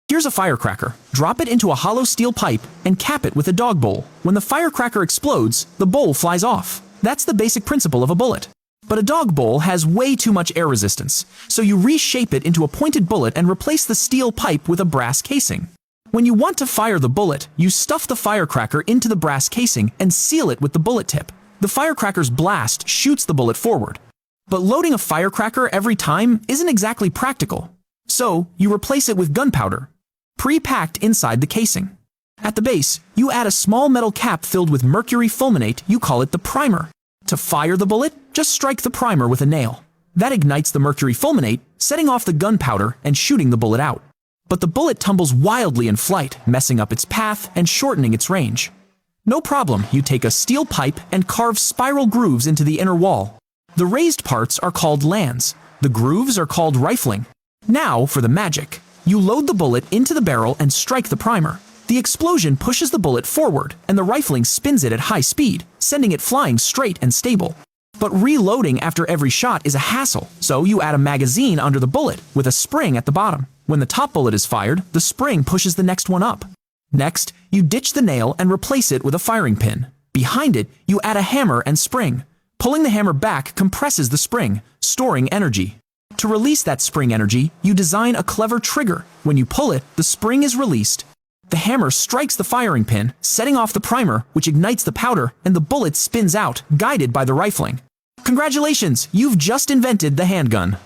Here's a firecracker. Drop it into a hollow steel pipe and cap it with a dog bowl. When the firecracker explodes, the bowl flies off. That's the basic principle of a bullet. But a dog bowl has way too much air resistance, so you reshape it into a pointed bullet and replace the steel pipe with a brass casing. When you want to fire the bullet, you stuff the firecracker into the brass casing and seal it with the bullet tip. The firecracker's blast shoots the bullet forward. But loading a firecracker every time isn't exactly practical. So, you replace it with gunpowder, pre-packed inside the casing. At the base, you add a small metal cap filled with mercury fulminate. You call it the primer. To fire the bullet, just strike the primer with a nail. That ignites the mercury fulminate, setting off the gunpowder and shooting the bullet out. But the bullet tumbles wildly in flight, messing up its path and shortening its range. No problem, you take a steel pipe and carve spiral grooves into the inner wall. The raised parts are called lands. The grooves are called rifling. Now for the magic. You load the bullet into the barrel and strike the primer. The explosion pushes the bullet forward, and the rifling spins it at high speed, sending it flying straight and stable. But reloading after every shot is a hassle, so you add a magazine under the bullet with a spring at the bottom. When the top bullet is fired, the spring pushes the next one up. Next, you ditch the nail and replace it with a firing pin. Behind it, you add a hammer and spring. Pulling the hammer back compresses the spring, storing energy. To release that spring energy, you design a clever trigger. When you pull it, the spring is released. The hammer strikes the firing pin, setting off the primer, which ignites the powder, and the bullet spins out, guided by the rifling. Congratulations, you've just invented the handgun.